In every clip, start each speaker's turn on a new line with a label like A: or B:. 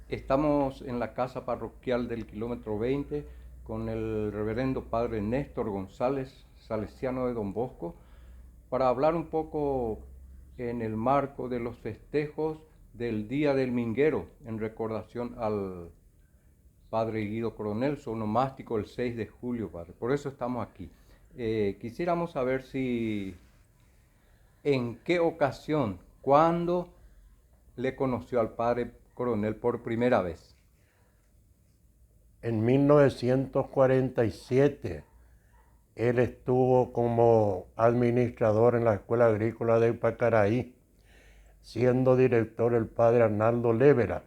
A: Estamos en la casa parroquial del kilómetro 20 con el reverendo padre Néstor González, salesiano de Don Bosco, para hablar un poco en el marco de los festejos del Día del Minguero, en recordación al padre Guido Coronel, su onomástico el 6 de julio, padre. Por eso estamos aquí. Quisiéramos saber si, en qué ocasión, cuándo le conoció al padre Coronel por primera vez.
B: En 1947, él estuvo como administrador en la Escuela Agrícola de Pacaraí, siendo director el padre Arnaldo Lévera.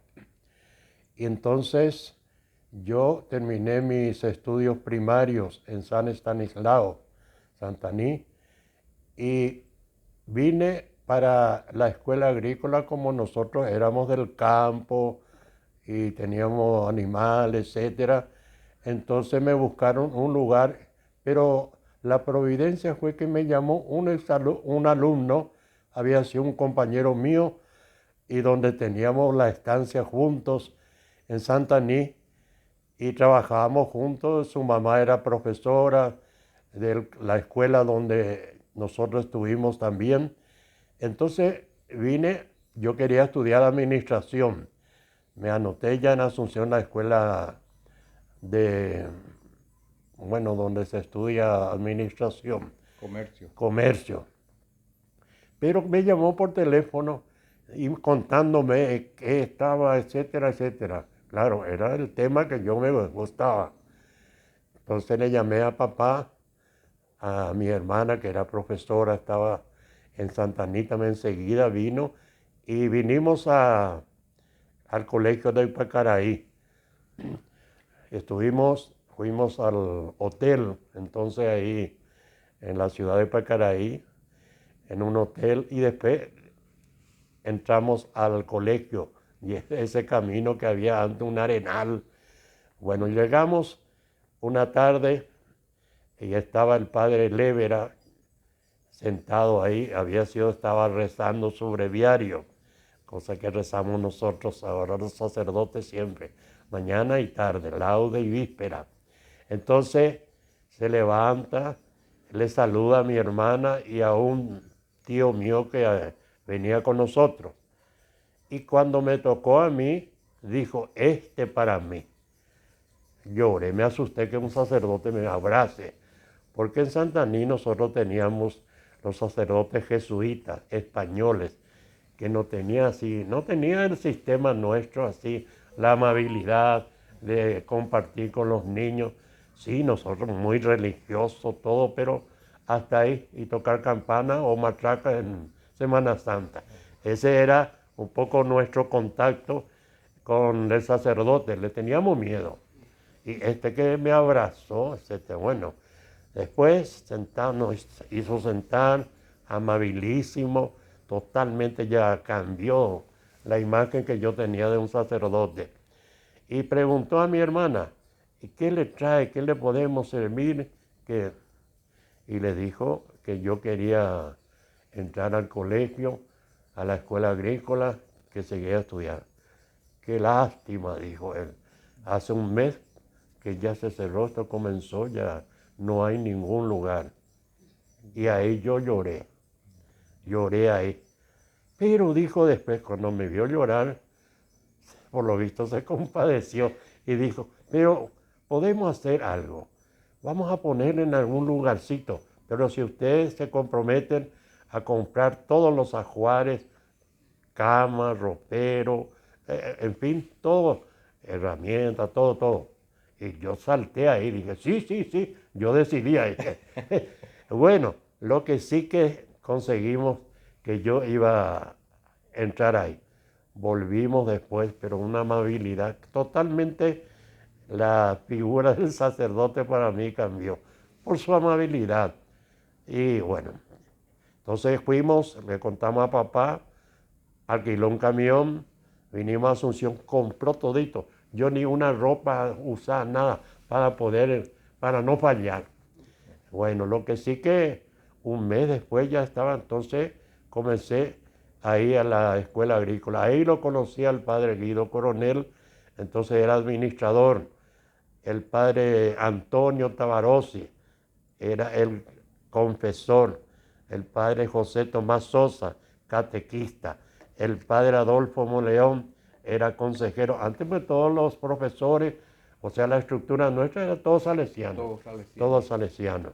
B: Y entonces yo terminé mis estudios primarios en San Estanislao, Santaní, y vine para la escuela agrícola como nosotros éramos del campo y teníamos animales, etcétera. Entonces me buscaron un lugar, pero la providencia fue que me llamó un alumno, había sido un compañero mío, y donde teníamos la estancia juntos en Santaní y trabajábamos juntos. Su mamá era profesora de la escuela donde nosotros estuvimos también. Entonces vine, yo quería estudiar administración. Me anoté ya en Asunción, la escuela de, bueno, donde se estudia administración,
A: Comercio.
B: comercio. Pero me llamó por teléfono y contándome qué estaba, etcétera, etcétera. Claro, era el tema que yo me gustaba. Entonces le llamé a papá, a mi hermana que era profesora, estaba en Santa Anita, enseguida vino y vinimos al colegio de Ipacaraí. Fuimos al hotel, entonces ahí en la ciudad de Pacaraí, en un hotel, y después entramos al colegio, y ese camino que había antes, un arenal. Bueno, llegamos una tarde y estaba el padre Lévera sentado ahí, estaba rezando su breviario, cosa que rezamos nosotros ahora los sacerdotes siempre, mañana y tarde, laude y víspera. Entonces se levanta, le saluda a mi hermana y a un tío mío que venía con nosotros. Y cuando me tocó a mí, dijo, este para mí. Lloré, me asusté que un sacerdote me abrace, porque en Santaní nosotros teníamos los sacerdotes jesuitas españoles, que no tenía el sistema nuestro así, la amabilidad de compartir con los niños. Sí, nosotros muy religiosos, todo, pero hasta ahí, y tocar campana o matraca en Semana Santa. Ese era un poco nuestro contacto con el sacerdote, le teníamos miedo. Y este que me abrazó, bueno, después nos hizo sentar, amabilísimo, totalmente ya cambió la imagen que yo tenía de un sacerdote. Y preguntó a mi hermana, ¿y qué le trae? ¿Qué le podemos servir? Y le dijo que yo quería entrar al colegio, a la escuela agrícola, que seguía a estudiar. Qué lástima, dijo él. Hace un mes que ya se cerró, esto comenzó, ya no hay ningún lugar. Y ahí yo lloré ahí. Pero dijo después, cuando me vio llorar, por lo visto se compadeció y dijo, pero podemos hacer algo. Vamos a ponerle en algún lugarcito, pero si ustedes se comprometen a comprar todos los ajuares, cama, ropero, en fin, todo, herramientas, todo. Y yo salté ahí, dije, sí, yo decidí ahí. Bueno, lo que sí que conseguimos que yo iba a entrar ahí. Volvimos después, pero una amabilidad totalmente, la figura del sacerdote para mí cambió por su amabilidad. Y bueno, entonces fuimos, le contamos a papá, alquiló un camión, vinimos a Asunción, compró todito. Yo ni una ropa usada, nada, para no fallar. Bueno, lo que sí que un mes después ya estaba, entonces comencé a ir a la escuela agrícola. Ahí lo conocí al padre Guido Coronel, entonces era administrador. El padre Antonio Tavarossi era el confesor. El padre José Tomás Sosa, catequista. El padre Adolfo Moleón era consejero. Antes pues todos los profesores, o sea, la estructura nuestra era todo salesiano.
A: Todo salesiano.
B: Todo salesiano.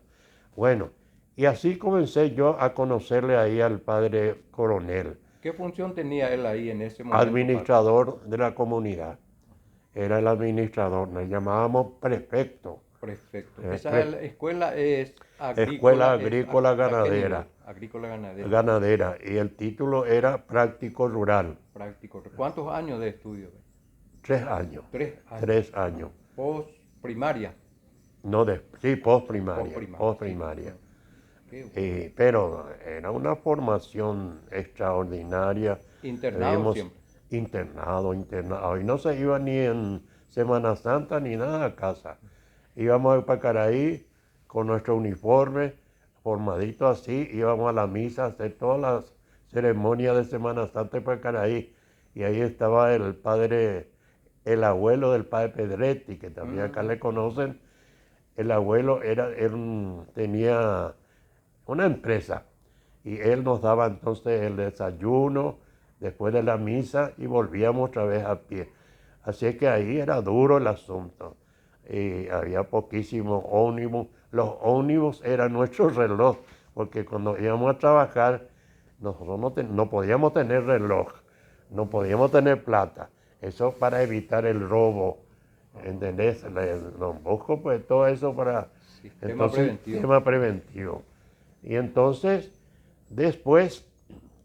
B: Bueno, y así comencé yo a conocerle ahí al padre coronel.
A: ¿Qué función tenía él ahí en ese momento?
B: Administrador de la comunidad. Era el administrador, nos llamábamos prefecto.
A: Prefecto.
B: Eh,
A: Esa
B: pre-
A: escuela es agrícola.
B: Escuela agrícola
A: ¿a qué
B: ganadera.
A: nivel? Agrícola ganadera.
B: Ganadera, y el título era práctico rural.
A: Práctico. ¿Cuántos años de estudio?
B: 3 años.
A: 3 años.
B: 3 años.
A: Post primaria.
B: No sí, postprimaria.
A: Postprimaria.
B: Postprimaria.
A: Qué bueno.
B: Pero era una formación extraordinaria.
A: Internado
B: Vimos
A: siempre.
B: internado. Y no se iba ni en Semana Santa ni nada a casa. Íbamos a Pacaraí con nuestro uniforme, formadito así, íbamos a la misa a hacer todas las ceremonias de Semana Santa de Pacaraí. Y ahí estaba el padre, el abuelo del padre Pedretti, que también acá le conocen. El abuelo tenía una empresa y él nos daba entonces el desayuno después de la misa y volvíamos otra vez a pie. Así es que ahí era duro el asunto. Y había poquísimos ómnibus. Los ómnibus eran nuestro reloj, porque cuando íbamos a trabajar nosotros no podíamos tener reloj, no podíamos tener plata. Eso para evitar el robo. ¿Entendés? Don Bosco, pues todo eso para...
A: Sistema preventivo.
B: Sistema preventivo. Y entonces, después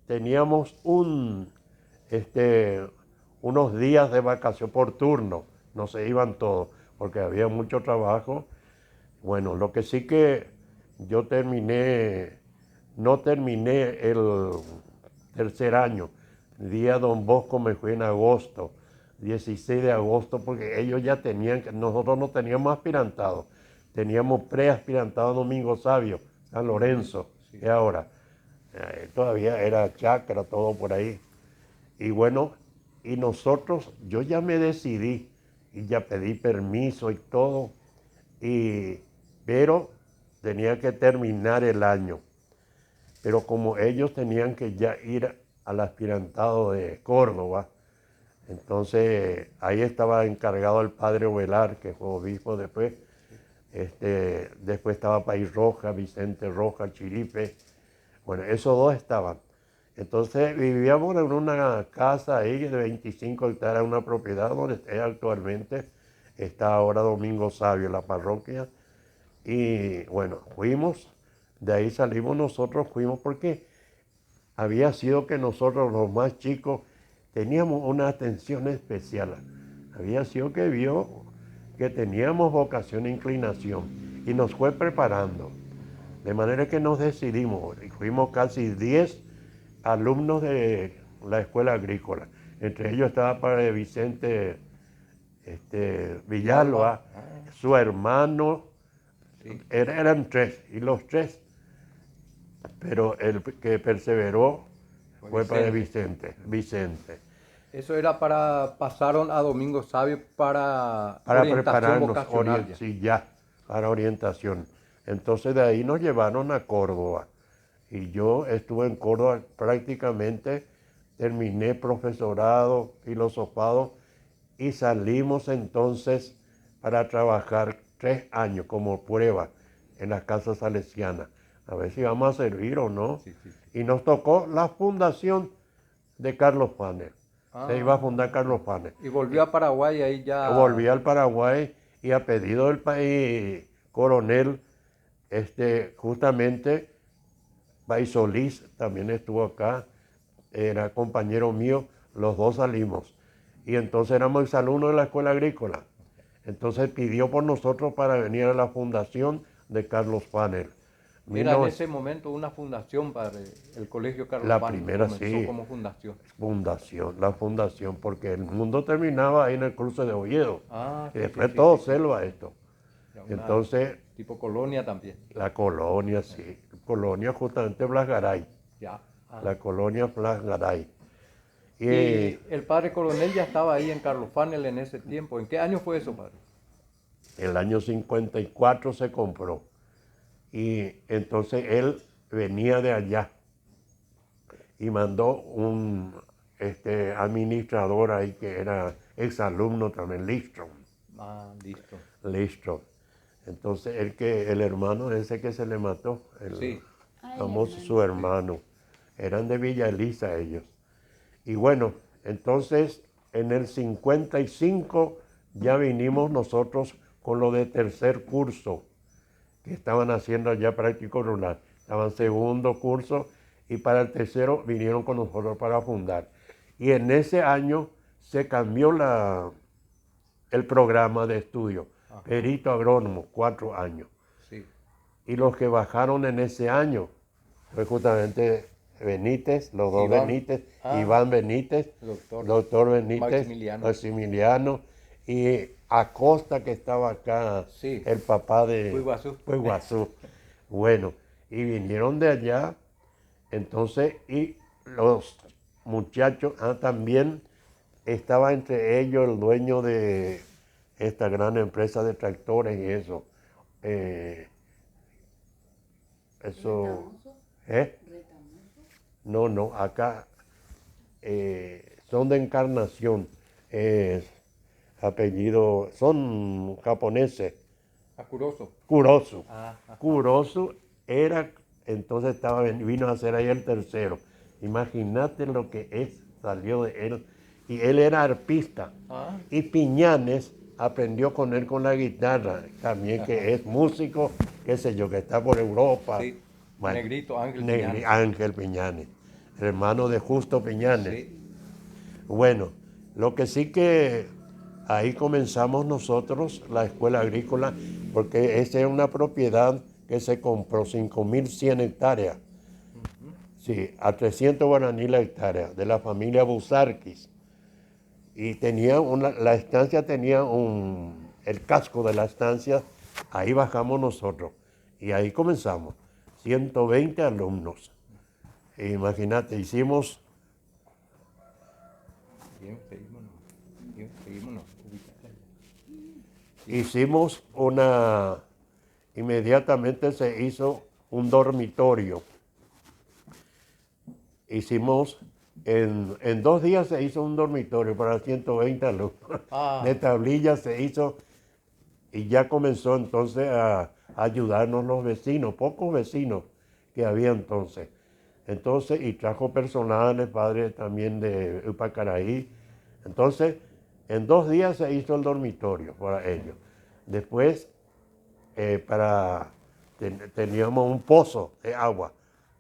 B: teníamos unos días de vacación por turno, no se iban todos, porque había mucho trabajo. Bueno, lo que sí que yo no terminé el tercer año. El día Don Bosco me fui en agosto, 16 de agosto, porque ellos ya nosotros no teníamos aspirantado, teníamos preaspirantado Domingo Sabio, San Lorenzo,
A: Sí.
B: y ahora todavía era chacra, todo por ahí. Y bueno, y nosotros, yo ya me decidí y ya pedí permiso y todo, pero tenía que terminar el año. Pero como ellos tenían que ya ir al aspirantado de Córdoba, entonces ahí estaba encargado el padre Ovelar, que fue obispo después. Después estaba País Roja, Vicente Roja, Chiripe. Bueno, esos dos estaban. Entonces vivíamos en una casa ahí de 25 hectáreas, una propiedad donde actualmente está ahora Domingo Sabio, la parroquia. Y bueno, de ahí salimos nosotros, fuimos porque había sido que nosotros los más chicos teníamos una atención especial. Había sido que vio que teníamos vocación e inclinación y nos fue preparando. De manera que nos decidimos y fuimos casi 10 alumnos de la escuela agrícola. Entre ellos estaba padre Vicente Villalba, su hermano,
A: Sí.
B: eran 3, y los 3, pero el que perseveró fue padre Vicente.
A: Eso era pasaron a Domingo Sabio para orientación
B: prepararnos,
A: vocacional ya.
B: sí, ya, para orientación. Entonces de ahí nos llevaron a Córdoba. Y yo estuve en Córdoba prácticamente, terminé profesorado, filosofado, y salimos entonces para trabajar 3 años como prueba en las casas salesianas. A ver si vamos a servir o no.
A: Sí.
B: Y nos tocó la fundación de Carlos Panes. Se iba a fundar Carlos Panes.
A: Y volvió a Paraguay ahí ya.
B: Volví al Paraguay y a pedido del país coronel, justamente País Solís también estuvo acá, era compañero mío, los dos salimos. Y entonces éramos exalumnos de la escuela agrícola. Entonces pidió por nosotros para venir a la fundación de Carlos Panes.
A: Era en ese momento una fundación para el Colegio Carlos
B: La
A: Panes.
B: primera,
A: Comenzó
B: sí.
A: como fundación.
B: La fundación, porque el mundo terminaba ahí en el cruce de Oviedo. Y después
A: Sí,
B: todo
A: sí.
B: selva esto. Entonces,
A: tipo colonia también.
B: la colonia, sí. Colonia justamente Blas Garay.
A: Ya.
B: La colonia Blas Garay.
A: Y el padre coronel ya estaba ahí en Carlos Fanel en ese tiempo. ¿En qué año fue eso, padre?
B: El año 54 se compró. Y entonces él venía de allá y mandó un administrador ahí que era exalumno también, Listrom.
A: Ah, listo.
B: Listrom. Entonces el hermano ese que se le mató, el
A: Sí.
B: famoso su hermano, eran de Villa Elisa ellos. Y bueno, entonces en el 55 ya vinimos nosotros con lo de tercer curso, que estaban haciendo allá práctico rural. Estaban segundo curso y para el tercero vinieron con nosotros para fundar. Y en ese año se cambió el programa de estudio.
A: Ajá.
B: Perito agrónomo, 4 años.
A: Sí.
B: Y los que bajaron en ese año fue justamente Benítez, los dos
A: Iván.
B: Benítez,
A: Ah.
B: Iván Benítez, doctor Benítez, Maximiliano, y Acosta, que estaba acá,
A: sí,
B: el papá de
A: Puiguazú.
B: Bueno, y vinieron de allá, entonces, y los muchachos, también estaba entre ellos el dueño de esta gran empresa de tractores y eso. Eso. No, acá son de Encarnación, apellido, son japoneses.
A: Kurosu.
B: Kurosu. Kurosu era, entonces vino a ser ahí el tercero. Imagínate lo que salió de él. Y él era arpista. Y Piñanes aprendió con él con la guitarra, también que es músico, qué sé yo, que está por Europa.
A: Sí. Bueno, Negrito, Piñanes.
B: Ángel Piñanes, hermano de Justo Piñanes.
A: Sí.
B: Bueno, lo que sí que ahí comenzamos nosotros la escuela agrícola, porque esa es una propiedad que se compró, 5.100 hectáreas. Sí, a 300 guaraní la hectárea, de la familia Busarquis. Y la estancia tenía el casco de la estancia, ahí bajamos nosotros. Y ahí comenzamos, 120 alumnos. Imagínate, hicimos inmediatamente se hizo un dormitorio. En 2 días se hizo un dormitorio para 120 alumnos. De tablillas se hizo y ya comenzó entonces a ayudarnos los vecinos, pocos vecinos que había entonces. Y trajo personal, el padre también de Upacaraí. Entonces, en 2 días se hizo el dormitorio para ellos. Después, teníamos un pozo de agua,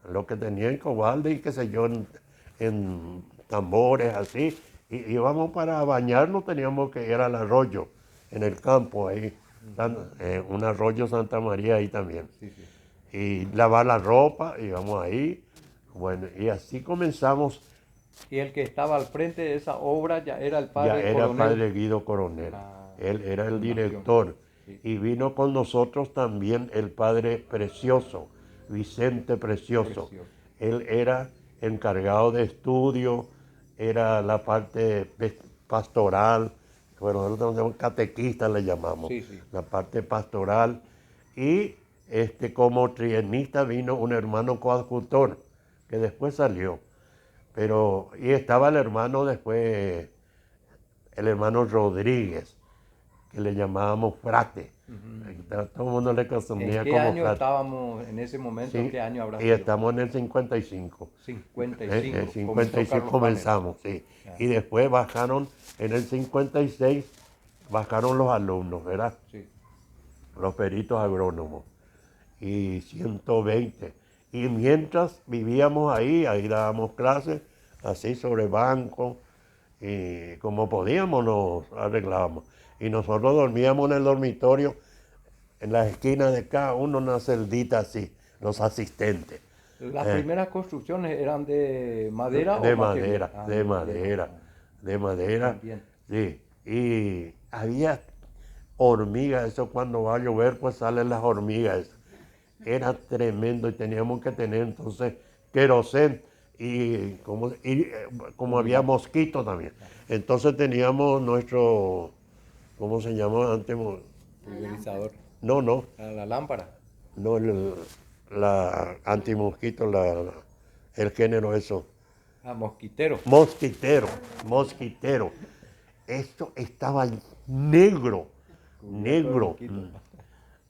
B: lo que tenía en Cobalde y qué sé yo, en tambores así. Y íbamos para bañarnos, teníamos que ir al arroyo, en el campo ahí, un arroyo Santa María ahí también.
A: Sí, sí.
B: Y lavar la ropa, íbamos ahí. Bueno, y así comenzamos.
A: Y el que estaba al frente de esa obra ya era el padre
B: Coronel. Ya era el padre Guido Coronel. Él era el director. Sí. Y vino con nosotros también el padre Precioso, Vicente Precioso. Él era encargado de estudio, era la parte pastoral, bueno, nosotros catequista le llamamos,
A: sí, sí.
B: La parte pastoral. Y como trienista vino un hermano coadjutor, que después salió. Y estaba el hermano después, el hermano Rodríguez, que le llamábamos frate. Todo el mundo le consumía como frate.
A: ¿En qué año estábamos en ese momento?
B: Sí,
A: ¿En qué año habrá
B: y
A: sido?
B: estamos en el 55.
A: 55.
B: En el 55 comenzamos, sí. Y después bajaron, en el 56, bajaron los alumnos, ¿verdad?
A: Sí.
B: Los peritos agrónomos. Y 120. Y mientras vivíamos ahí dábamos clases, así sobre banco, y como podíamos nos arreglábamos. Y nosotros dormíamos en el dormitorio, en las esquinas de cada uno una celdita así, los asistentes.
A: ¿Las primeras construcciones eran de madera o
B: de
A: material?
B: madera? De madera,
A: También.
B: sí. Y había hormigas, eso cuando va a llover pues salen las hormigas. Era tremendo y teníamos que tener entonces querosén como había mosquitos también. Entonces teníamos nuestro, ¿cómo se llama antes?
A: Pulverizador.
B: No, no,
A: La lámpara.
B: no la antimosquito, el género eso.
A: Mosquitero.
B: Mosquitero, mosquitero. Esto estaba negro, negro.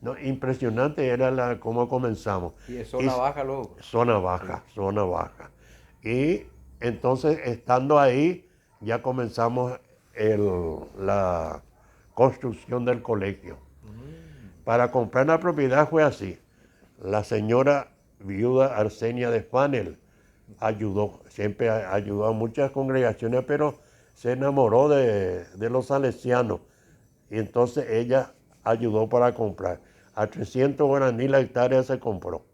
B: No, impresionante era cómo comenzamos.
A: Y es zona baja luego.
B: Zona baja, zona baja. Y entonces, estando ahí, ya comenzamos la construcción del colegio. Para comprar la propiedad fue así. La señora viuda Arsenia de Fanel ayudó, siempre ayudó a muchas congregaciones, pero se enamoró de los salesianos. Y entonces ella ayudó para comprar. A 300 guaraní la hectárea se compró.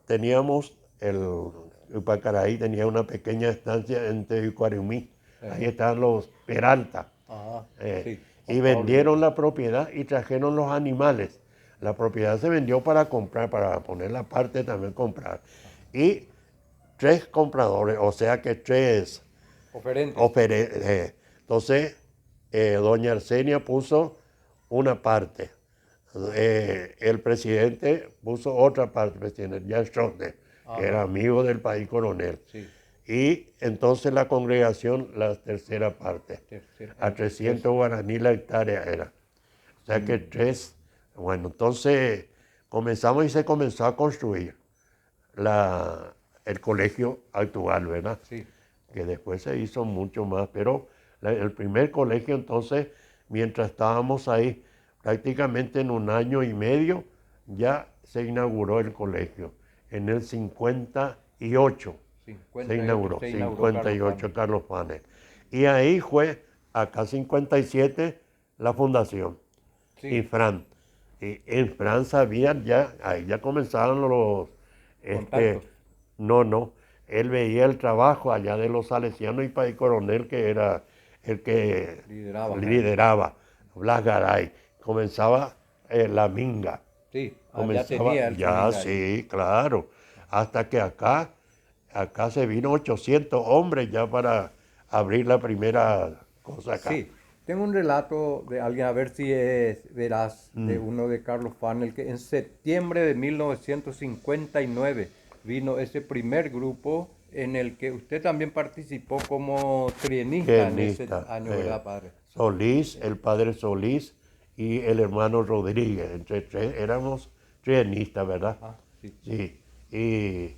B: Teníamos el Pacaraí tenía una pequeña estancia en Tehucuarumí. Ahí estaban los Peralta.
A: Sí.
B: Y vendieron la propiedad y trajeron los animales. La propiedad se vendió para comprar, para poner la parte también comprar. Y 3 compradores, o sea que 3
A: oferentes.
B: Entonces, doña Arsenia puso una parte. El presidente puso otra parte, el presidente Jan Stroessner, que era amigo del país coronel.
A: Sí.
B: Y entonces la congregación, la tercera parte. A 300 guaraní la hectárea era. O sea que 3. Bueno, entonces comenzamos y se comenzó a construir el colegio actual, ¿verdad?
A: Sí.
B: Que después se hizo mucho más, pero el primer colegio entonces, mientras estábamos ahí, prácticamente en 1 año y medio, ya se inauguró el colegio. En el 58 se inauguró, 58 Carlos Fanel. Y ahí fue, acá 57, la fundación,
A: Sí.
B: IFRAN. Y en Francia habían ya, ahí ya comenzaron los...
A: Contactos.
B: No, él veía el trabajo allá de los salesianos y país coronel, que era el que lideraba Blas Garay. Comenzaba la minga.
A: Sí,
B: comenzaba,
A: ya tenía el
B: ya, sí, claro. Hasta que acá se vino 800 hombres ya para abrir la primera cosa acá.
A: Sí, tengo un relato de alguien, a ver si es veraz, de uno de Carlos Fanel, que en septiembre de 1959 vino ese primer grupo en el que usted también participó como trienista en ese año, ¿verdad, padre?
B: Solís, el padre Solís y el hermano Rodríguez, entre 3 éramos trienistas, ¿verdad?
A: Sí.
B: Sí, y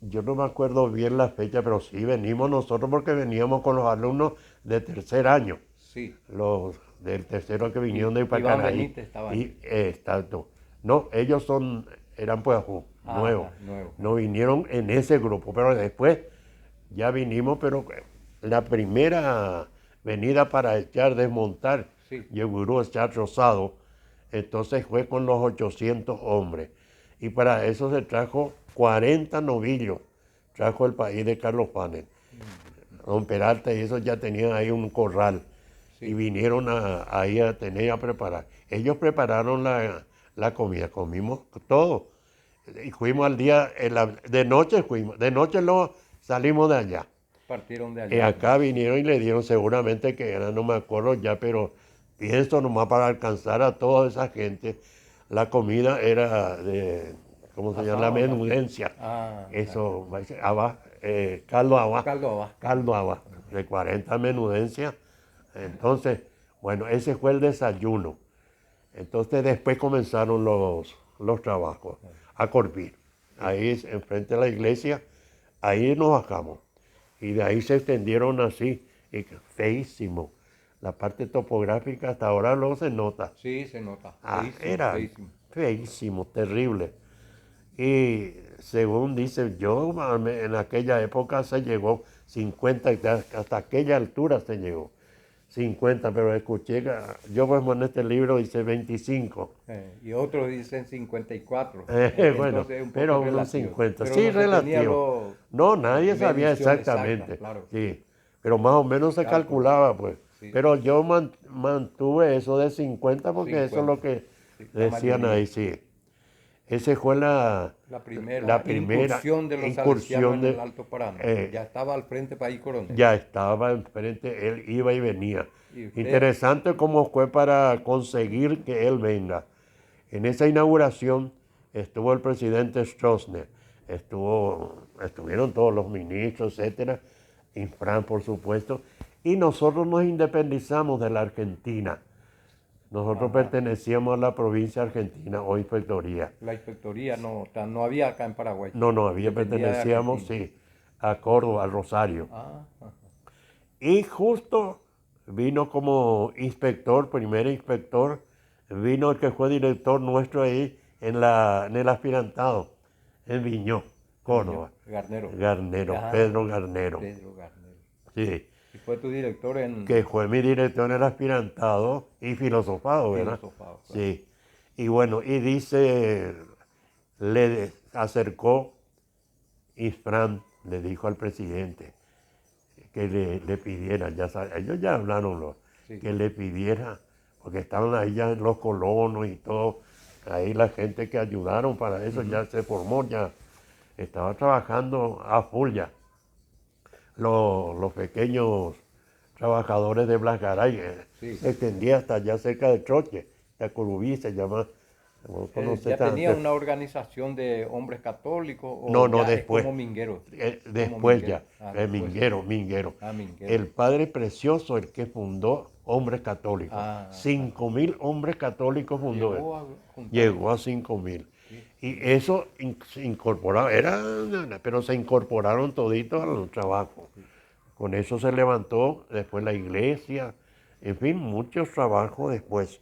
B: yo no me acuerdo bien la fecha, pero sí venimos nosotros porque veníamos con los alumnos de tercer año.
A: Sí.
B: Los del tercero que vinieron de Pacaraí.
A: Iván Benítez estaba ahí.
B: Exacto. No, ellos eran pues nuevos.
A: Nuevo.
B: No vinieron en ese grupo, pero después ya vinimos, pero la primera venida para desmontar,
A: Sí.
B: Yegurú echar Rosado, entonces fue con los 800 hombres. Y para eso se trajo 40 novillos, trajo el país de Carlos Fanel. Don Peralta y esos ya tenían ahí un corral. Sí. Y vinieron ahí a preparar. Ellos prepararon la comida, comimos todo. Y fuimos al día, de noche luego salimos de allá.
A: Partieron de allá.
B: Y acá vinieron y le dieron seguramente que era, no me acuerdo ya, pero pienso nomás para alcanzar a toda esa gente. La comida era de, ¿cómo se llama? La menudencia. Eso, caldo abá, de 40 menudencias. Entonces, bueno, ese fue el desayuno. Entonces después comenzaron los trabajos a Corpir. Ahí enfrente de la iglesia, ahí nos bajamos. Y de ahí se extendieron así, y feísimo. La parte topográfica hasta ahora no se nota.
A: Sí, se nota.
B: Era feísimo, terrible. Y según dice yo, en aquella época se llegó 50, hasta aquella altura se llegó. 50, pero escuché, yo mismo en este libro dice 25.
A: Y otros dicen 54.
B: Bueno, pero unos 50.
A: Pero
B: sí,
A: no
B: relativo. No, nadie sabía exactamente. Exacta, claro. Sí, pero más o menos se calculaba, pues. Sí. Pero yo mantuve eso de 50 porque 50. Eso es lo que decían ahí, sí. Esa fue la
A: primera
B: primera
A: incursión de los
B: incursión
A: salesianos en
B: de,
A: el Alto Paraná. Ya estaba al frente para ir Coronel.
B: ya estaba enfrente, él iba y venía.
A: Y usted,
B: Interesante cómo fue para conseguir que él venga. En esa inauguración estuvo el presidente Stroessner, estuvieron todos los ministros, etcétera, Infran, por supuesto, y nosotros nos independizamos de la Argentina. Nosotros pertenecíamos a la provincia argentina o inspectoría.
A: la inspectoría no había acá en Paraguay.
B: No había,
A: Dependía de
B: pertenecíamos,
A: Argentina.
B: sí, a Córdoba, al Rosario.
A: Ajá.
B: Y justo vino como inspector, primer inspector, vino el que fue director nuestro ahí en el aspirantado, en Viñó, Córdoba. Garnero, Pedro Garnero.
A: Pedro Garnero.
B: Sí,
A: Y fue tu director en
B: que fue mi director en el aspirantado y filosofado, ¿verdad?
A: filosofado. Claro.
B: Sí. Y bueno, y dice, le acercó Isfrán, le dijo al presidente que le pidiera, ya sabe, ellos ya hablaron,
A: Sí.
B: que le pidiera, porque estaban ahí ya los colonos y todo, ahí la gente que ayudaron para eso ya se formó, ya estaba trabajando a full ya. Los pequeños trabajadores de Blancaray,
A: Sí.
B: se extendía hasta allá cerca de Troche, de Curubí se llama.
A: ¿Ya tenía una organización de hombres católicos o
B: No,
A: ya
B: después.
A: es como minguero?
B: Después ya,
A: después.
B: Minguero.
A: Minguero.
B: El padre precioso, el que fundó Hombres Católicos. 5.000 hombres católicos fundó él. Llegó a 5.000. Y eso se incorporaba, pero se incorporaron toditos al trabajo. Con eso se levantó después la iglesia, en fin, muchos trabajos después.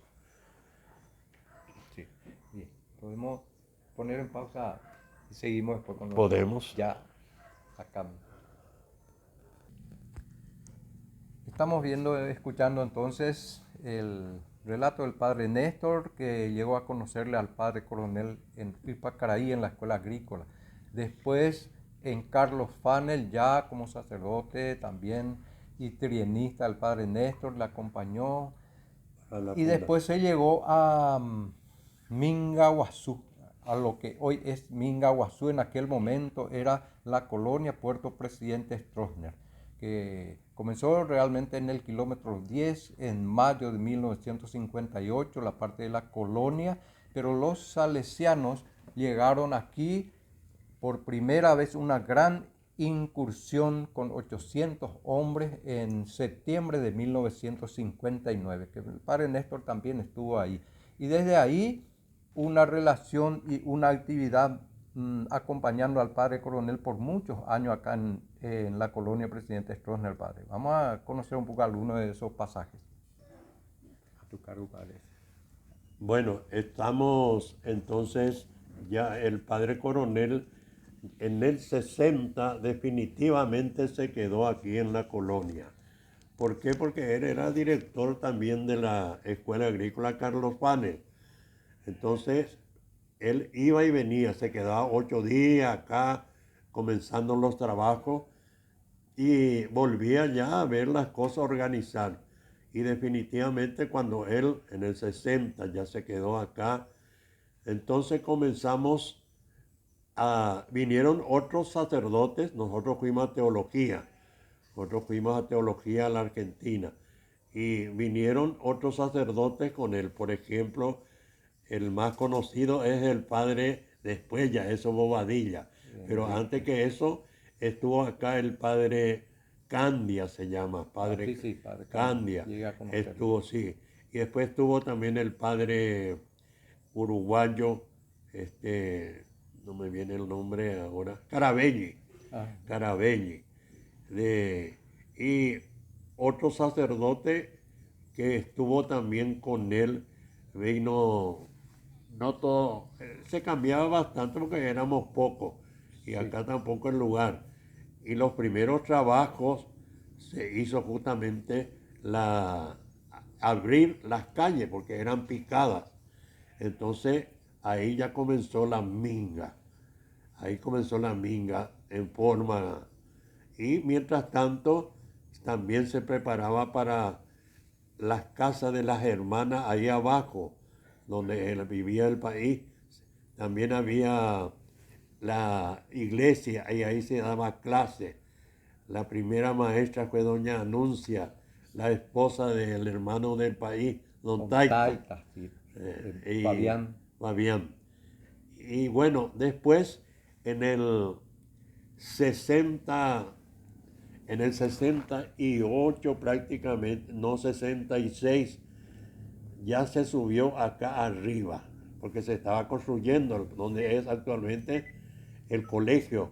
A: Sí, bien. Podemos poner en pausa y seguimos después con
B: Podemos.
A: Ya sacamos. Estamos escuchando entonces el relato del padre Néstor, que llegó a conocerle al padre coronel en Pacaraí, en la escuela agrícola. Después en Carlos Fanel, ya como sacerdote también y trienista, el padre Néstor le acompañó. Y después se llegó a Mingaguazú, a lo que hoy es Mingaguazú. En aquel momento era la colonia Puerto Presidente Stroessner, que comenzó realmente en el kilómetro 10 en mayo de 1958, la parte de la colonia, pero los salesianos llegaron aquí por primera vez, una gran incursión con 800 hombres en septiembre de 1959, que el padre Néstor también estuvo ahí. Y desde ahí una relación y una actividad acompañando al padre coronel por muchos años acá en la colonia Presidente Stroessner, padre. Vamos a conocer un poco algunos de esos pasajes. A tu cargo, padre.
B: Bueno, estamos entonces, ya el padre coronel en el 60 definitivamente se quedó aquí en la colonia. ¿Por qué? Porque él era director también de la Escuela Agrícola Carlos Fanel. Entonces, él iba y venía, se quedaba 8 días acá comenzando los trabajos y volvía ya a ver las cosas organizar. Y definitivamente cuando él en el 60 ya se quedó acá, entonces comenzamos vinieron otros sacerdotes, nosotros fuimos a teología a la Argentina y vinieron otros sacerdotes con él, por ejemplo, el más conocido es el padre, después ya eso Bobadilla, pero antes que eso estuvo acá el padre Candia, se llama, padre,
A: padre
B: Candia, estuvo, sí, y después estuvo también el padre uruguayo, no me viene el nombre ahora, Carabelli, y otro sacerdote que estuvo también con él, vino, no todo, se cambiaba bastante porque éramos pocos y acá tampoco el lugar. Y los primeros trabajos se hizo justamente abrir las calles porque eran picadas. Entonces ahí ya comenzó la minga. En forma. Y mientras tanto también se preparaba para las casas de las hermanas ahí abajo, donde vivía el país. también había la iglesia y ahí se daba clase. La primera maestra fue doña Anuncia, la esposa del hermano del país, don Taito,
A: Taita, sí,
B: y
A: Fabián.
B: Fabián. Y bueno, después en el 60, en el 68 prácticamente, no 66, ya se subió acá arriba, porque se estaba construyendo donde es actualmente el colegio.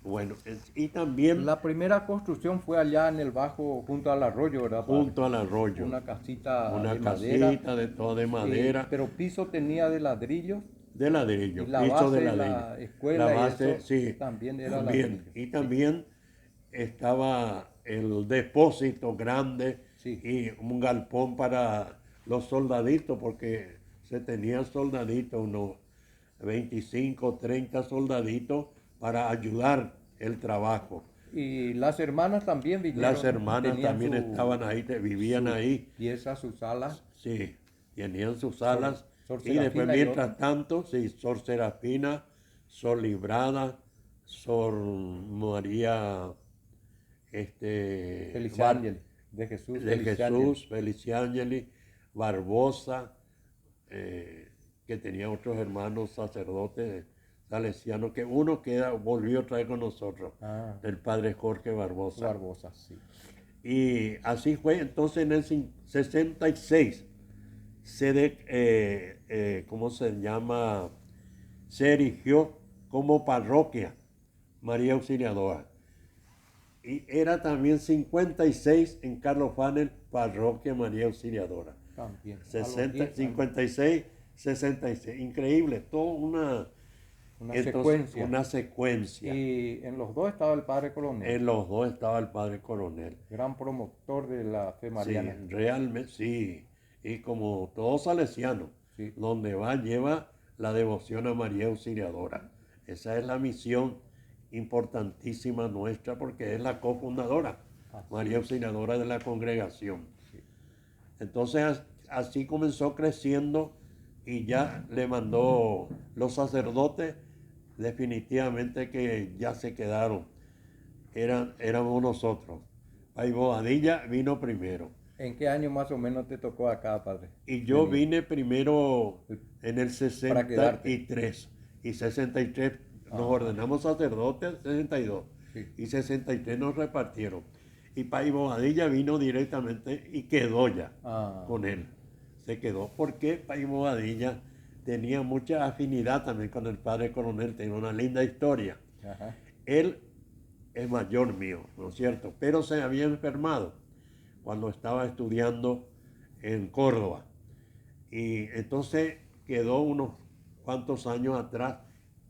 B: Bueno, y también
A: La primera construcción fue allá en el bajo, junto al arroyo, ¿verdad, padre?
B: junto al arroyo,
A: Una casita de
B: una
A: madera,
B: casita de toda de madera,
A: pero piso tenía de ladrillo
B: de
A: y
B: ladrillo,
A: la
B: piso de
A: base de
B: ladrillo.
A: la
B: La
A: escuela y
B: base,
A: eso
B: sí,
A: también era
B: también.
A: ladrillo.
B: Y
A: Sí,
B: también estaba el depósito grande
A: sí.
B: y un galpón para los soldaditos, porque se tenían soldaditos, unos 25, 30 soldaditos para ayudar el trabajo.
A: Y las hermanas también
B: Las
A: vinieron, ¿no?
B: hermanas
A: Tenían
B: también estaban ahí, vivían
A: su
B: ahí.
A: pieza, su sala,
B: Sí, tenían sus
A: Sor,
B: alas.
A: Sor
B: Y después,
A: Serafina y otra.
B: mientras tanto, sí, Sor Serafina, Sor Librada, Sor María,
A: Feliciángel, de Jesús
B: de
A: Feliciángel.
B: Jesús, Feliciángeli, Barbosa, que tenía otros hermanos sacerdotes salesianos, que uno volvió otra vez con nosotros,
A: Ah,
B: el padre Jorge Barbosa.
A: Barbosa, sí.
B: Y así fue, entonces en el 66 ¿cómo se llama? Se erigió como parroquia María Auxiliadora. Y era también 56 en Carlos Fanel, parroquia María Auxiliadora.
A: También, a los
B: 60,
A: 10 años.
B: 56, 66. Increíble, toda
A: Una
B: entonces,
A: secuencia.
B: una secuencia.
A: Y en los dos estaba el padre coronel,
B: En los dos estaba el padre coronel.
A: gran promotor de la fe
B: Sí,
A: mariana.
B: realmente, sí. Y como todo salesiano,
A: Sí.
B: donde va lleva la devoción a María Auxiliadora. Esa es la misión importantísima nuestra porque es la cofundadora,
A: Así
B: María
A: es.
B: Auxiliadora de la congregación.
A: Sí.
B: Entonces así comenzó creciendo y ya le mandó los sacerdotes, definitivamente que ya se quedaron, éramos nosotros. Pay Bobadilla vino primero.
A: ¿En qué año más o menos te tocó acá, padre?
B: Y yo
A: Venir
B: vine primero
A: el-
B: en el
A: para quedarte.
B: 63. Y 63 nos
A: Ajá.
B: ordenamos sacerdotes, 62.
A: Sí.
B: Y 63 nos repartieron. Y Pay Bobadilla vino directamente y quedó ya
A: Ah,
B: con él. Se quedó porque Pay Bobadilla tenía mucha afinidad también con el padre coronel, tenía una linda historia.
A: ajá.
B: Él es mayor mío, ¿no es cierto? Pero se había enfermado cuando estaba estudiando en Córdoba. Y entonces quedó unos cuantos años atrás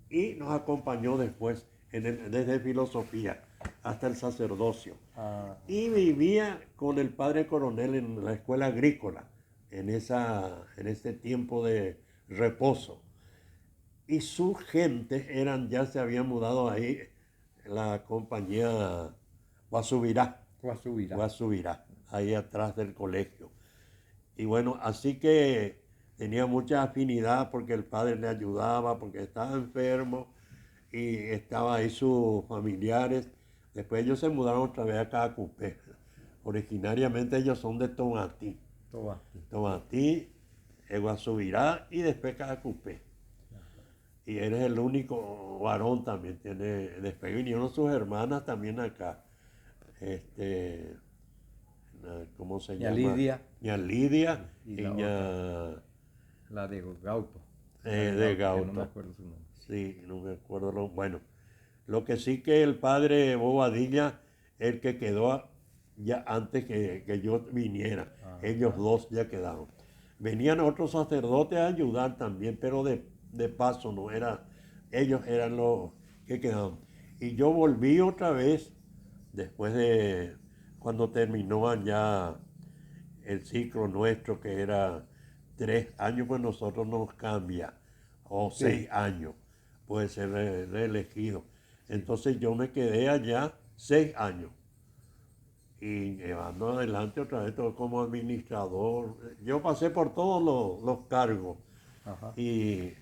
B: y nos acompañó después desde filosofía hasta el sacerdocio.
A: Ah,
B: Y vivía con el padre coronel en la escuela agrícola, en ese tiempo de reposo. Y su gente ya se había mudado ahí, la compañía Guasubirá.
A: Guasubirá.
B: Guasubirá, ahí atrás del colegio. Y bueno, así que tenía mucha afinidad porque el padre le ayudaba, porque estaba enfermo y estaba ahí sus familiares. Después ellos se mudaron otra vez acá a Cupé. Originariamente ellos son de Tomatí.
A: Toba.
B: Tomatí, Guasubirá y después Cupé. Y eres el único varón también. Después vinieron sus hermanas también acá. ¿Cómo se
A: Ña
B: llama?
A: Lidia
B: Ña Lidia
A: y
B: y
A: la
B: Ña
A: la de Gauto. La
B: de
A: que no me
B: Gauto.
A: acuerdo su nombre.
B: Sí, no me acuerdo. Bueno, lo que sí que el padre Bobadilla, el que quedó ya antes que yo viniera, ellos dos ya quedaron. Venían otros sacerdotes a ayudar también, pero de paso no era, ellos eran los que quedaban. Y yo volví otra vez después de cuando terminó ya el ciclo nuestro, que era 3 años, pues nosotros nos cambia, o
A: Sí.
B: 6 años, puede ser reelegido. Entonces yo me quedé allá 6 años y llevando adelante otra vez todo como administrador. Yo pasé por todos los cargos
A: Ajá.
B: y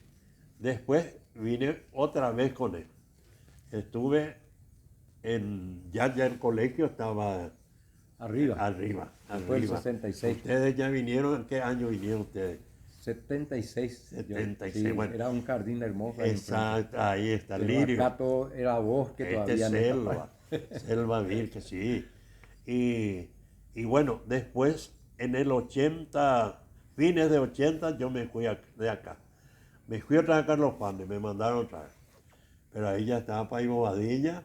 B: Después vine otra vez con él. Estuve ya el colegio estaba
A: Arriba.
B: arriba.
A: Fue el 66.
B: ¿Ustedes ya vinieron? ¿En qué año vinieron ustedes?
A: 76.
B: 76,
A: Sí,
B: bueno.
A: era un jardín hermoso.
B: Exacto, ahí está,
A: Pero
B: lirio.
A: acá todo era bosque todavía.
B: Selva, selva virgen, sí. Y bueno, después en el 80, fines de 80, yo me fui de acá. Me fui otra vez a Carlos Paz, me mandaron otra vez. Pero ahí ya estaba Pay Bobadilla,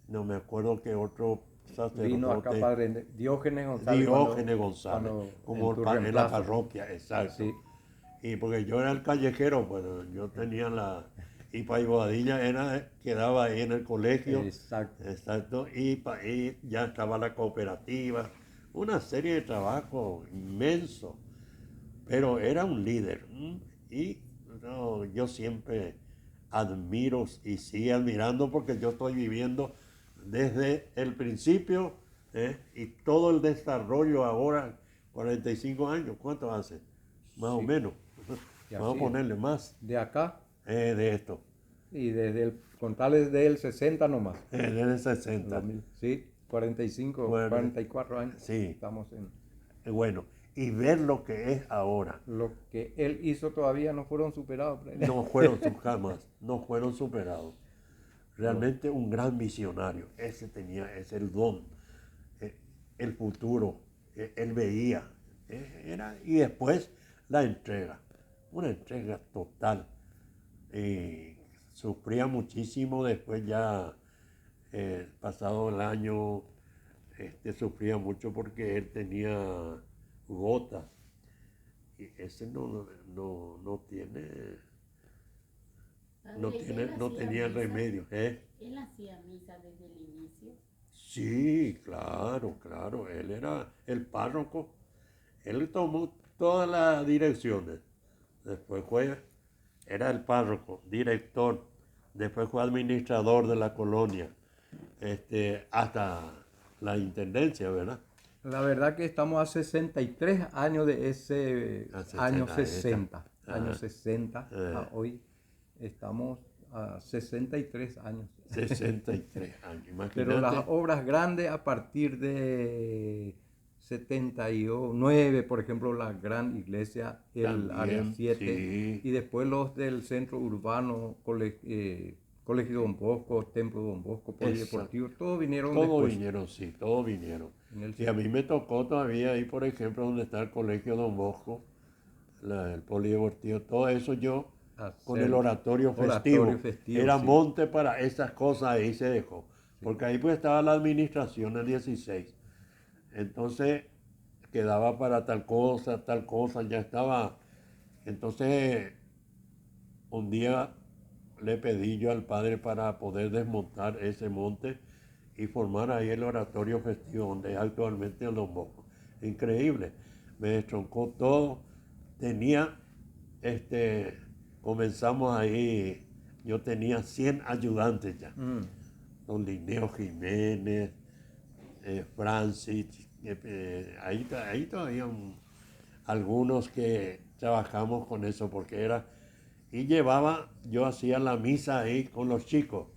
B: no me acuerdo qué otro sacerdote.
A: Vino acá padre Diógenes González.
B: Diógenes González, como en la parroquia, exacto. Sí. Y porque yo era el callejero, bueno, yo tenía y Pay Bobadilla quedaba ahí en el colegio.
A: Exacto.
B: Exacto. Y ya estaba la cooperativa, una serie de trabajo inmenso. Pero era un líder. Y no, yo siempre admiro y sigo admirando porque yo estoy viviendo desde el principio y todo el desarrollo ahora, 45 años, ¿cuánto hace? Más o menos. Vamos a ponerle más.
A: ¿De acá?
B: De esto.
A: Y contarles del 60 nomás.
B: Desde el 60.
A: 2000, sí, 45, 44 años.
B: Sí.
A: Estamos en...
B: Bueno, y ver lo que es ahora.
A: Lo que él hizo todavía no fueron superados.
B: No fueron jamás, no fueron superados. Realmente un gran visionario. Ese es el don, el futuro, él veía. Y después la entrega, una entrega total. Sufría muchísimo después ya, pasado el año, sufría mucho porque él tenía gotas. Y ese no tiene, no tenía remedio.
C: ¿Él hacía misa desde el inicio?
B: Sí, claro. Él era el párroco. Él tomó todas las direcciones. Después era el párroco, director. Después fue administrador de la colonia. Hasta la intendencia, ¿verdad?
A: La verdad que estamos a 63 años de ese año 60. Año 60 a hoy estamos a 63 años.
B: 63 años, imagínate.
A: Pero las obras grandes a partir de 79, por ejemplo, la gran iglesia, el área 7, sí. Y después los del centro urbano, Colegio Don Bosco, Templo Don Bosco, Polideportivo, todos vinieron después.
B: Todos vinieron. Y a mí me tocó todavía ahí, por ejemplo, donde está el Colegio Don Bosco, el Polideportivo, todo eso yo, con el oratorio festivo. Era sí. Monte para esas cosas, ahí se dejó. Sí. Porque ahí pues estaba la administración el 16. Entonces quedaba para tal cosa, ya estaba. Entonces un día le pedí yo al padre para poder desmontar ese monte y formar ahí el oratorio festivo donde es actualmente el Don Bosco. Increíble, me destroncó todo, comenzamos ahí, yo tenía 100 ayudantes ya, don Linneo Jiménez, Francis, ahí todavía algunos que trabajamos con eso porque y yo hacía la misa ahí con los chicos.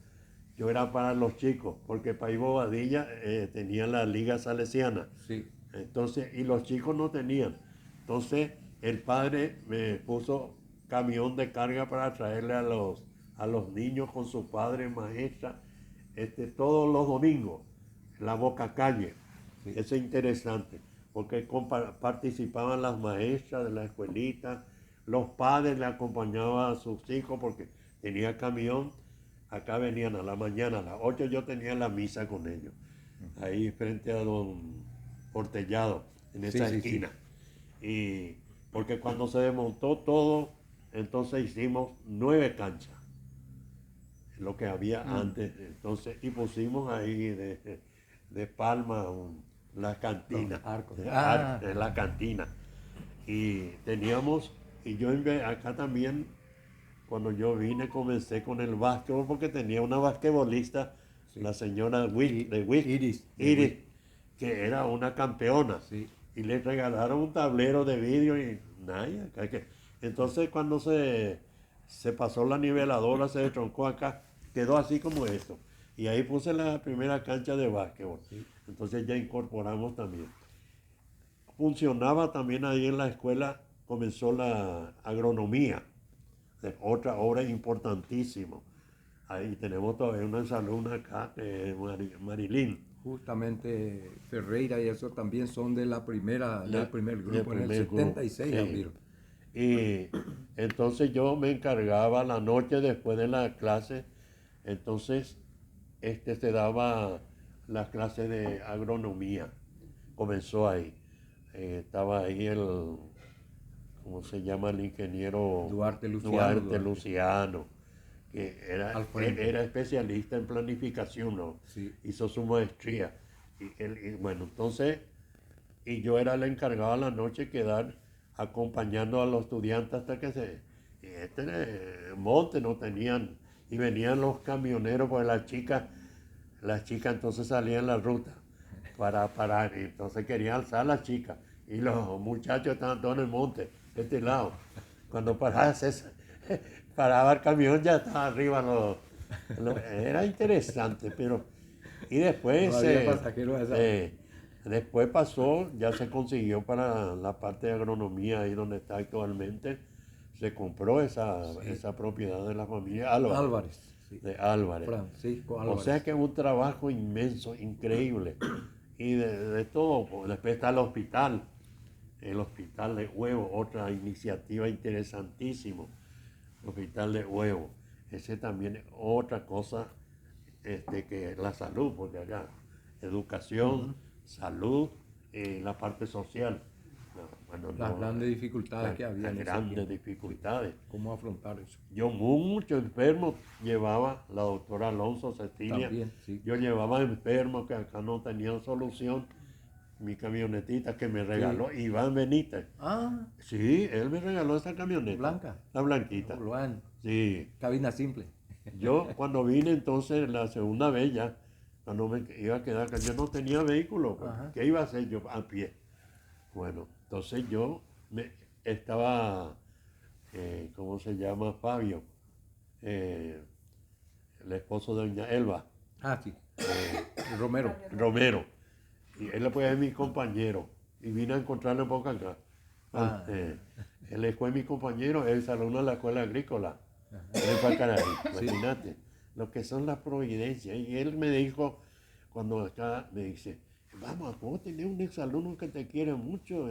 B: Yo era para los chicos, porque Pay Bobadilla tenía la Liga Salesiana.
A: Sí.
B: Entonces, y los chicos no tenían. Entonces, el padre me puso camión de carga para traerle a los niños con su padre, maestra, todos los domingos, la Boca Calle. Sí. Eso es interesante, porque participaban las maestras de la escuelita, los padres le acompañaban a sus hijos porque tenía camión. Acá venían a la mañana, a las 8 yo tenía la misa con ellos, ahí frente a don Portellado, en esa esquina. Sí. Y porque cuando se desmontó todo, entonces hicimos 9 canchas, lo que había antes. Entonces, y pusimos ahí de palma la cantina, la cantina. Y teníamos, y yo acá también, cuando yo vine, comencé con el básquetbol porque tenía una basquetbolista, sí. La señora Iris, que era una campeona. Sí. Y le regalaron un tablero de vidrio y nada. Entonces cuando se se pasó la niveladora, se destroncó acá, quedó así como esto. Y ahí puse la primera cancha de básquetbol.
A: Sí.
B: Entonces ya incorporamos también. Funcionaba también ahí en la escuela, comenzó la agronomía, otra obra importantísima. Ahí tenemos todavía una exalumna acá, que es Marilyn.
A: Justamente Ferreira y eso también son de la primera, del primer grupo, en el
B: primer grupo,
A: 76
B: sí.
A: abrieron.
B: Y entonces yo me encargaba la noche después de la clase, entonces se daba la clase de agronomía, comenzó ahí. Estaba ahí ¿cómo se llama? El ingeniero
A: Duarte Luciano.
B: Duarte Luciano, que
A: Al frente.
B: era especialista en planificación, ¿no?
A: Sí.
B: Hizo su maestría. Y bueno, entonces, y yo era el encargado a la noche quedar acompañando a los estudiantes hasta que monte no tenían, y venían los camioneros, pues las chicas entonces salían en la ruta para parar, y entonces querían alzar a las chicas, y los muchachos estaban todos en el monte, de este lado. Cuando paraba el camión ya estaba arriba era interesante, pero y después
A: No había pasajeros a esa hora.
B: después pasó, ya se consiguió para la parte de agronomía ahí donde está actualmente, se compró esa propiedad de la familia Álvarez.
A: Álvarez, sí.
B: De Álvarez.
A: Francisco
B: O
A: Álvarez.
B: sea que es un trabajo inmenso, increíble. Y de todo, pues, después está el hospital de Huevo, otra iniciativa interesantísima, el hospital de Huevo. Ese también es otra cosa que la salud, porque acá educación, salud, la parte social.
A: Las grandes dificultades que había
B: Las
A: en ese
B: grandes
A: tiempo.
B: dificultades.
A: ¿Cómo afrontar eso?
B: Yo mucho enfermo llevaba, la doctora Alonso Cecilia,
A: También, sí.
B: yo llevaba enfermos que acá no tenían solución, mi camionetita que me regaló Iván Benítez.
A: Ah,
B: Sí, él me regaló esa camioneta.
A: blanca.
B: La blanquita.
A: Luan,
B: Sí.
A: cabina simple.
B: Yo cuando vine entonces la segunda vez ya, cuando me iba a quedar acá, yo no tenía vehículo, pues,
A: Ajá.
B: ¿qué iba a hacer yo a pie? Bueno, entonces yo estaba, ¿cómo se llama? Fabio, el esposo de doña Elba,
A: Ah, sí. Romero.
B: Romero, y él fue mi compañero, y vine a encontrarlo un poco acá.
A: Ah.
B: Él fue mi compañero, él alumno de la escuela agrícola, en Pacaraí,
A: Sí.
B: imagínate, lo que son las providencias. Y él me dijo, cuando acá me dice, vamos, vos tenés un exalumno que te quiere mucho,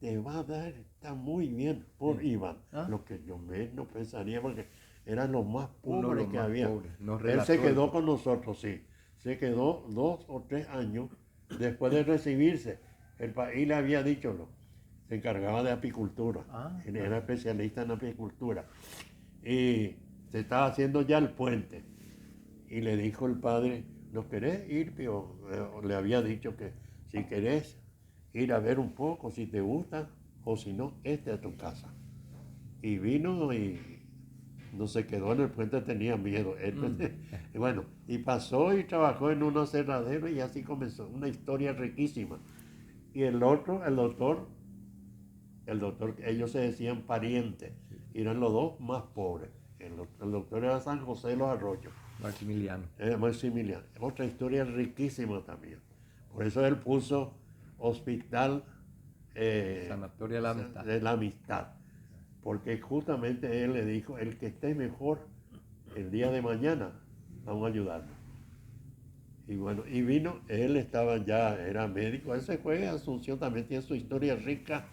B: te va a dar, está muy bien, por Iván.
A: Ah.
B: Lo que yo menos pensaría, porque eran los más
A: Uno de
B: pobres
A: los
B: que
A: más
B: había.
A: pobres. Nos
B: Él
A: relató
B: se quedó
A: eso.
B: con nosotros, sí. Se quedó 2 o 3 años después de recibirse. El país le había dicho, se encargaba de apicultura.
A: Ah,
B: Él era especialista en apicultura. Y se estaba haciendo ya el puente. Y le dijo el padre, ¿no querés ir, Pío? Le había dicho que si querés ir a ver un poco, si te gusta, o si no, esta es tu casa. Y vino y no se quedó en el puente, tenía miedo. Y bueno, y pasó y trabajó en un aserradero y así comenzó. Una historia riquísima. Y el otro, el doctor, ellos se decían parientes, eran los dos más pobres. El doctor era San José de los Arroyos.
A: Maximiliano.
B: Maximiliano. Otra historia riquísima también. Por eso él puso hospital
A: Sanatorio de la Amistad.
B: de la Amistad. Porque justamente él le dijo, el que esté mejor el día de mañana, vamos a ayudarlo. Y bueno, y vino, él estaba ya, era médico, él se fue a Asunción, también tiene su historia rica,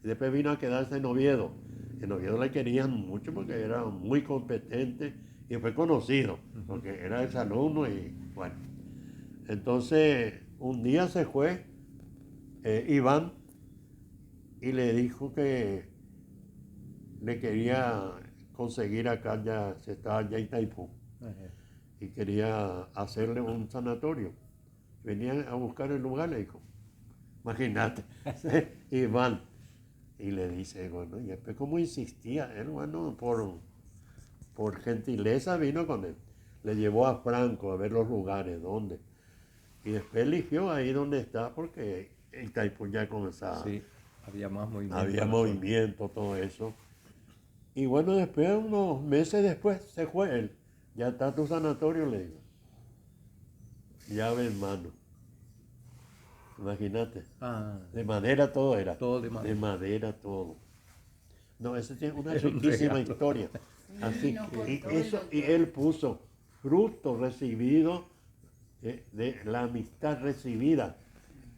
B: y después vino a quedarse en Oviedo. En Oviedo le querían mucho porque era muy competente y fue conocido, porque era exalumno y bueno. Entonces, un día se fue Iván y le dijo que le quería conseguir acá, ya se estaba ya en Itaipú, y quería hacerle un sanatorio. Venían a buscar el lugar, le dijo. Imagínate, Iván. Y le dice, bueno, y después como insistía, él, bueno, por gentileza vino con él. Le llevó a Franco a ver los lugares, dónde. Y después eligió ahí donde está, porque Itaipú ya comenzaba.
A: Sí, había más movimiento.
B: Había movimiento, todo eso. Y bueno, después, unos meses después, se fue él. Ya está tu sanatorio, le digo. Llave en mano. Imagínate.
A: Ah,
B: De madera todo era.
A: todo de madera.
B: De madera todo. No, esa tiene una
A: Era un
B: riquísima
A: regalo.
B: historia.
C: Sí,
B: Así,
C: nos contó
B: y
C: el
B: eso, y
C: doctor.
B: él puso fruto recibido de la amistad recibida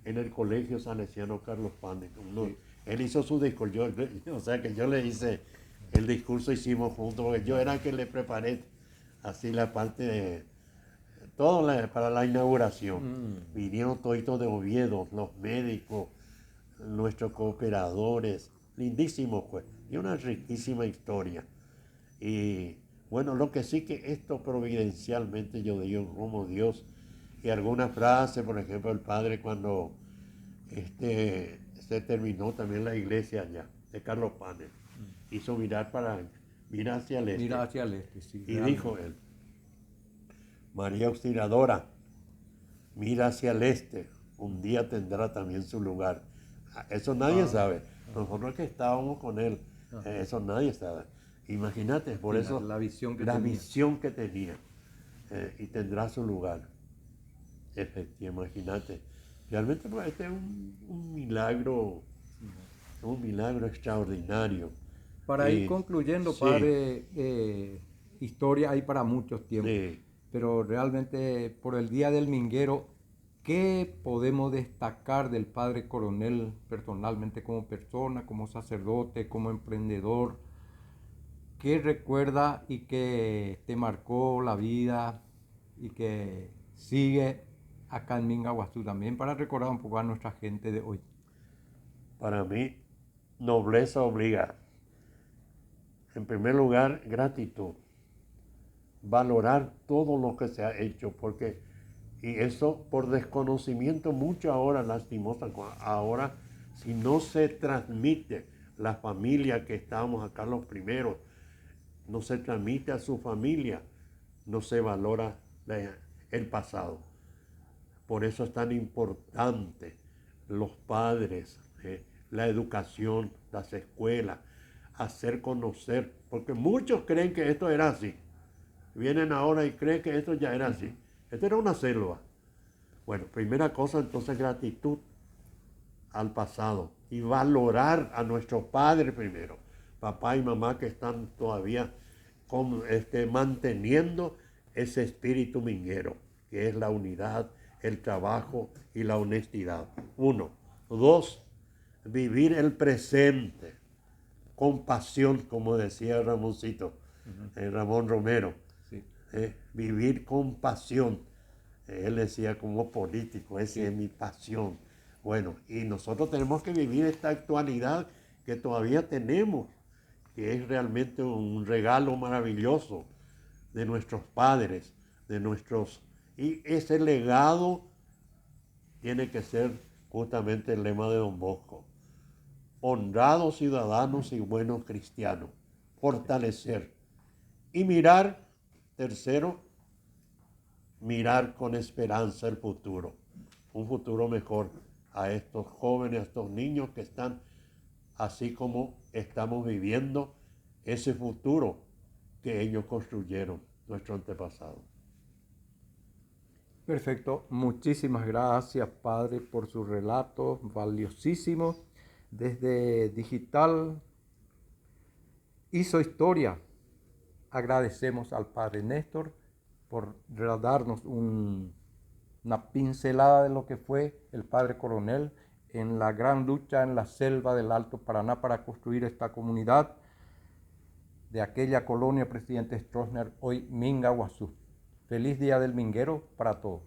B: en el colegio salesiano Carlos Panes.
A: Sí.
B: Él hizo su discurso, o sea que yo le hice el discurso, hicimos juntos, porque yo era el que le preparé así la parte de todo para la inauguración. Vinieron toditos de Oviedo, los médicos, nuestros cooperadores, lindísimo fue, y una riquísima historia. Y bueno, lo que sí que esto providencialmente yo digo como Dios, y alguna frase, por ejemplo, el padre cuando se terminó también la iglesia allá, de Carlos Panes, hizo mirar hacia el este,
A: Mira hacia el este, sí,
B: y
A: realmente.
B: dijo él, María Auxiliadora, mira hacia el este, un día tendrá también su lugar. Eso nadie sabe. Nosotros que estábamos con él, eso nadie sabe. Imagínate, por eso
A: La visión que
B: la
A: tenía.
B: visión que tenía. Y tendrá su lugar. Efectivamente, imagínate. Realmente pues, este es un milagro extraordinario.
A: Para ir
B: Y
A: concluyendo,
B: sí,
A: padre, historia hay para muchos tiempos,
B: sí.
A: pero realmente por el Día del Minguero, ¿qué podemos destacar del padre Coronel personalmente como persona, como sacerdote, como emprendedor? ¿Qué recuerda y que te marcó la vida y que sigue acá en Mingaguazú también para recordar un poco a nuestra gente de hoy?
B: Para mí, nobleza obliga. En primer lugar, gratitud. Valorar todo lo que se ha hecho, porque, y eso por desconocimiento mucho ahora, lastimosa, ahora si no se transmite la familia que estábamos acá los primeros, no se transmite a su familia, no se valora el pasado. Por eso es tan importante los padres, la educación, las escuelas, hacer conocer, porque muchos creen que esto era así. Vienen ahora y creen que esto ya era así. Esto era una selva. Bueno, primera cosa entonces gratitud al pasado y valorar a nuestros padres primero, papá y mamá que están todavía manteniendo ese espíritu minguero, que es la unidad, el trabajo y la honestidad. Uno. Dos, vivir el presente con pasión, como decía Ramoncito, Ramón Romero.
A: Sí.
B: Vivir con pasión. Él decía como político, esa
A: Sí.
B: es mi pasión. Bueno, y nosotros tenemos que vivir esta actualidad que todavía tenemos, que es realmente un regalo maravilloso de nuestros padres, y ese legado tiene que ser justamente el lema de Don Bosco. Honrados ciudadanos y buenos cristianos. Fortalecer. Y mirar, tercero, mirar con esperanza el futuro. Un futuro mejor a estos jóvenes, a estos niños que están así como estamos viviendo ese futuro que ellos construyeron, nuestro antepasado.
A: Perfecto, muchísimas gracias padre por su relato valiosísimo. Desde Digital hizo historia. Agradecemos al padre Néstor por darnos una pincelada de lo que fue el padre Coronel en la gran lucha en la selva del Alto Paraná para construir esta comunidad de aquella colonia Presidente Stroessner, hoy Mingaguazú. Feliz Día del Minguero para todos.